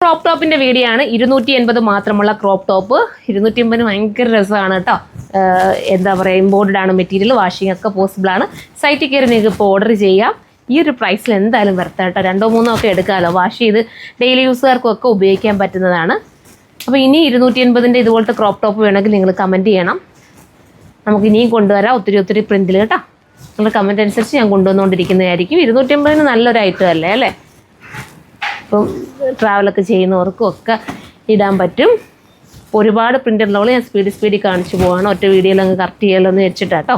Crop ടോപ്പിൻ്റെ video ആണ്. 280 മാത്രമുള്ള ക്രോപ്പ് ടോപ്പ്. 280 ഭയങ്കര രസമാണ് കേട്ടോ. എന്താ പറയുക, ഇമ്പോർട്ടഡ് ആണ് മെറ്റീരിയൽ, വാഷിംഗ് ഒക്കെ പോസിബിൾ ആണ്. സൈറ്റിൽ കയറി നിങ്ങൾക്ക് ഇപ്പോൾ ഓർഡർ ചെയ്യാം. ഈ ഒരു പ്രൈസിൽ എന്തായാലും വെറുതെ കേട്ടോ. 2-3 ഒക്കെ എടുക്കാമല്ലോ. വാഷ് ചെയ്ത് ഡെയിലി യൂസുകാർക്കും ഒക്കെ ഉപയോഗിക്കാൻ പറ്റുന്നതാണ്. അപ്പോൾ ഇനി 280ൻ്റെ ഇതുപോലത്തെ ക്രോപ്പ് ടോപ്പ് വേണമെങ്കിൽ നിങ്ങൾ കമൻറ്റ് ചെയ്യണം. നമുക്ക് ഇനിയും കൊണ്ടുവരാം ഒത്തിരി പ്രിൻറ്റിൽ കേട്ടോ. നിങ്ങളുടെ കമൻറ്റ് അനുസരിച്ച് ഞാൻ കൊണ്ടുവന്നുകൊണ്ടിരിക്കുന്നതായിരിക്കും. 280 നല്ലൊരു ഐറ്റം അല്ലേ അല്ലേ. ഇപ്പം ട്രാവലൊക്കെ ചെയ്യുന്നവർക്കും ഒക്കെ ഇടാൻ പറ്റും. ഒരുപാട് പ്രിൻ്ററിലുള്ള ഞാൻ സ്പീഡിൽ കാണിച്ചു പോവാണ്. ഒറ്റ വീഡിയോയിൽ അങ്ങ് കറക്റ്റ് ചെയ്യാമല്ലോ എന്ന് വെച്ചിട്ടാട്ടോ.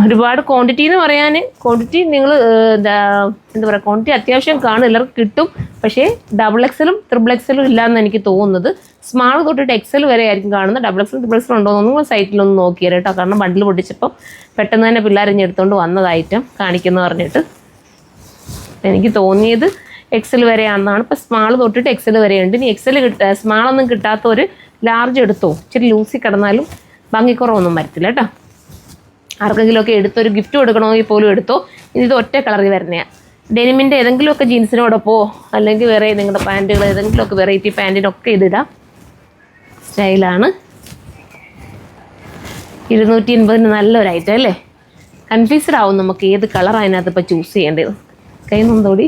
ഒരുപാട് ക്വാണ്ടിറ്റി എന്ന് പറയാൻ, ക്വാണ്ടിറ്റി നിങ്ങൾ എന്താ പറയുക, ക്വാണ്ടിറ്റി അത്യാവശ്യം കാണും, എല്ലാവർക്കും കിട്ടും. പക്ഷേ XXL, XXL ഇല്ലയെന്ന് എനിക്ക് തോന്നുന്നത്. സ്മാൾ തൊട്ടിട്ട് XL വരെ ആയിരിക്കും കാണുന്നത്. XXL ഉണ്ടോ എന്നൊന്നും സൈറ്റിലൊന്നും നോക്കിയാൽ കേട്ടോ. കാരണം ബണ്ടിൽ പൊട്ടിച്ചപ്പം പെട്ടെന്ന് തന്നെ പിള്ളേരെഞ്ഞെടുത്തുകൊണ്ട് വന്നത് ഐറ്റം കാണിക്കുന്നു പറഞ്ഞിട്ട് എനിക്ക് തോന്നിയത് XL വരെയാണെന്നാണ്. ഇപ്പോൾ സ്മാൾ തൊട്ടിട്ട് XL വരെയുണ്ട്. ഇനി XL സ്മാളൊന്നും കിട്ടാത്തവർ ലാർജ് എടുത്തോ. ഇച്ചിരി ലൂസിൽ കിടന്നാലും ഭംഗിക്കുറവൊന്നും വരത്തില്ല കേട്ടോ. ആർക്കെങ്കിലുമൊക്കെ എടുത്തൊരു ഗിഫ്റ്റ് കൊടുക്കണമെങ്കിൽ പോലും എടുത്തോ. ഇത് ഒറ്റ കളറിൽ വരുന്നതാണ്. ഡെനിമിൻ്റെ ഏതെങ്കിലുമൊക്കെ ജീൻസിനോടൊപ്പോ അല്ലെങ്കിൽ വേറെ നിങ്ങളുടെ പാൻറ്റുകൾ ഏതെങ്കിലുമൊക്കെ വെറൈറ്റി പാൻറ്റിനൊക്കെ ഇതിടാം. സ്റ്റൈലാണ്. 280 നല്ലൊരു ഐറ്റം അല്ലേ. കൺഫ്യൂസ്ഡ് ആവും നമുക്ക് ഏത് കളർ അതിനകത്ത് ഇപ്പോൾ ചൂസ് ചെയ്യേണ്ടത്. കൈ നൊന്തോടി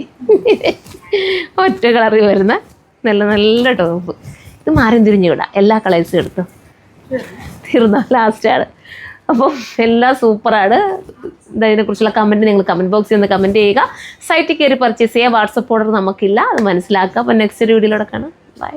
ഒറ്റ കളറിൽ വരുന്ന നല്ല ടോപ്പ്. ഇത് മാറി തിരിഞ്ഞു വിടാം. എല്ലാ കളേഴ്സും എടുത്തു തീർന്ന ലാസ്റ്റാണ്. അപ്പം എല്ലാം സൂപ്പറാണ്. ഇതിനെക്കുറിച്ചുള്ള കമൻറ്റ് നിങ്ങൾ കമൻറ്റ് ബോക്സിൽ നിന്ന് കമൻറ്റ് ചെയ്യുക. സൈറ്റിൽ കയറി പർച്ചേസ് ചെയ്യുക. വാട്സപ്പ് ഓർഡർ നമുക്കില്ല, അത് മനസ്സിലാക്കുക. അപ്പോൾ നെക്സ്റ്റ് വീഡിയോയിലൂടെ കാണാം. ബൈ.